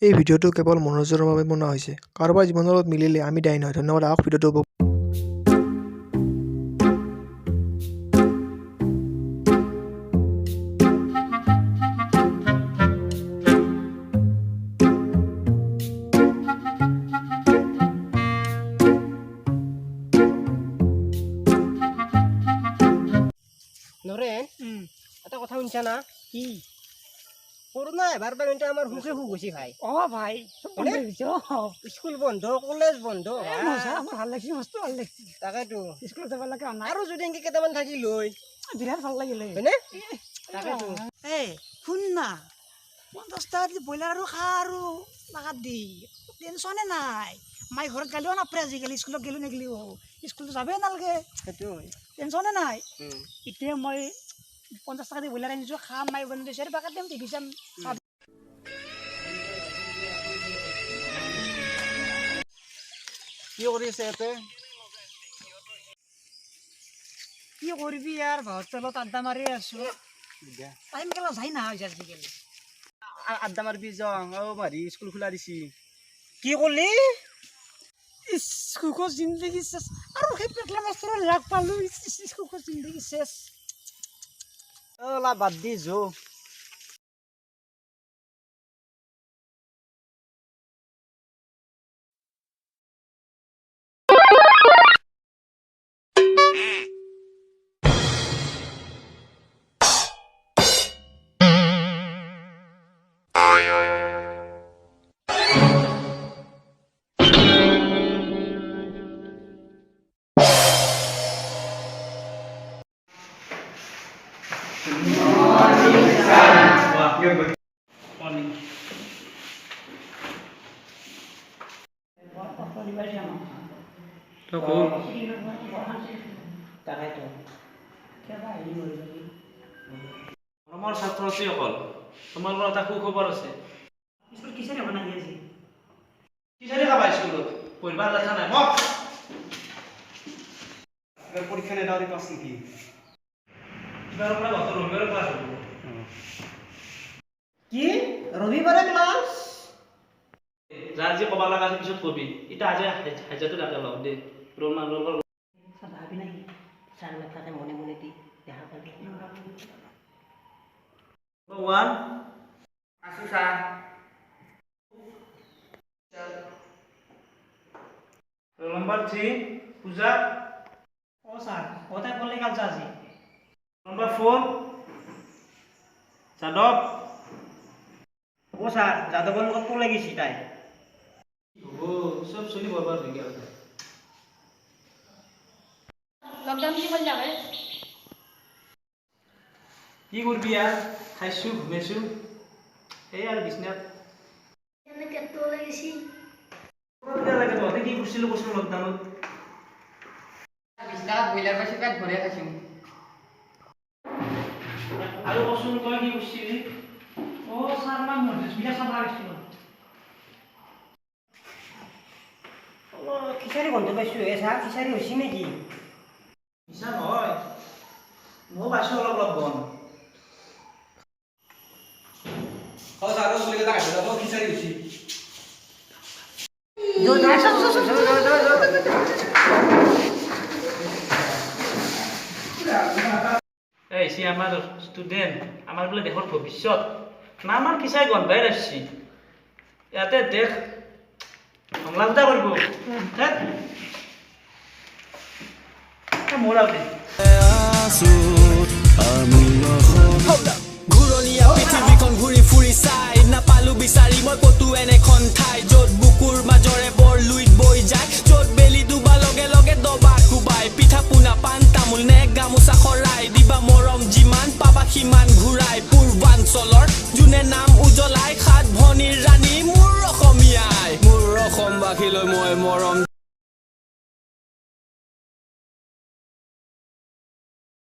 এই ভিডিঅ'টো কেৱল মনোৰঞ্জনৰ বাবে বনোৱা হৈছে। কাৰোবাৰ জীৱনৰ লগত মিলিলে আমি দায়ী নহয়। ধন্যবাদ। আহক ভিডিঅ'টো নৰেন এটা কথা শুনছা না কি কৰোনা এবাৰ কিন্তু আমাৰ সুখে সুখ গৈছে ভাই ভাই স্কুল বন্ধ কলেজ বন্ধ ভাল লাগছে মস্ত ভাল লাগছে তাকেতো স্কুলত যাব লাগে আৰু যদি এনেকে কেইটামান থাকি লৈ বিৰাট ভাল লাগিলে হয়নে তাকেতো শুন না 50 টাকা দি ব্ৰইলাৰ আৰু খা আৰু লাগাত দি টেনচনে নাই মাই ঘৰত গালিও নাপাৰে আজিকালি স্কুলত গেলো নেগলিও স্কুলতো যাবই নালাগে সেইটো টেনচনে নাই এতিয়া মই 50 টাকা দি ব্ৰইলাৰ আনিছো খাম মাই বনাই দিছে বাকাত দিম টিভি চাম কি কৰি আছে ইয়াতে কি কৰিবি ইয়াৰ ভাত তলত আড্ডা মাৰি আছো টাইম কেলা যাই না হৈছে আজিকালি আড্ডা মাৰবি যাওঁ মাৰি স্কুল খোলা দিছি কি কৰলি সুখৰ জিন্দগী চেছ আৰু সেই পেটলা মাষ্টৰৰ লাগ পালো সুখৰ জিন্দগী চেছ বাদ দি যো আমাৰ ছাত্ৰ ছাত্ৰীসকল তোমালোকৰ এটা সুখবৰ আছে স্কুল কিসেৰে বনাই আছে কিসেৰে খাবা স্কুলত পঢ়িবা লেখা নাই মোক এবাৰ পৰীক্ষা নেদাওৰি পাছ নেকি এবাৰ পৰা গত ৰবিবাৰে ক্লাছ হ'ব কি ৰবিবাৰে ক্লাছ যাৰ যে কবা লগা আছে পিছত কবি এটা আজি হাজাৰটো ডাকে লওক দে ৰোমান ৰোল ভাবি নাই চাৰ মাথাকে মনে মনে দি দেখা পাবি ওৱান আছো ছাৰ ৰোল নম্বৰ 3 পূজা ও স্যাৰ ওটা বললে কাল যাচ্ছি নম্বৰ 4 যাদৱ ও স্যাৰ যাদৱৰ লগত পলাই গেছি তাই ও সব চলি বরবাদ হয়ে গেল লকডাউন কি বল যাবে কি করবি আর খাইছো ঘুমেছো এই আর বিছনাত এনে কেতো লাগিছি পুরা লাগে তো কি করছিল বসে লকডাউনত বিছনাত ব্ৰইলাৰ পাইছে পেট ভৰে খাইছো আৰু বসুন তই কি কৰছিলি ও স্যাৰ মান নোটিস বিলা সব আসছিল ও খিচাৰি গন্ধ পাইছো এ ছাৰ খিচাৰি হৈছে নেকি মিছা নহয় মই পাইছো অলপ অলপ বন সারা চলে গেছে আগে দাও খিচারি হইছি এই সি আমার স্টুডেন্ট আমার বলে দেশৰ ভবিষ্যৎ না আমাৰ কিসাই গন্ধাই ৰাখছি ইয়াতে দেখ সংলাপটা কৰব মোৰাও দে ঘূৰণীয়া পৃথিৱীখন ঘূৰি ফুৰি চাই নাপালো বিচাৰি মই কতো এনেখন ঠাই য'ত বুকুৰ মাজৰে বৰ লুইত বৈ যায় য'ত বেলি ডুবা লগে লগে দবা কোবাই পিঠা পোনা পাণ তামোল নে গামোচা খৰাই দিবা মৰম যিমান পাবা সিমান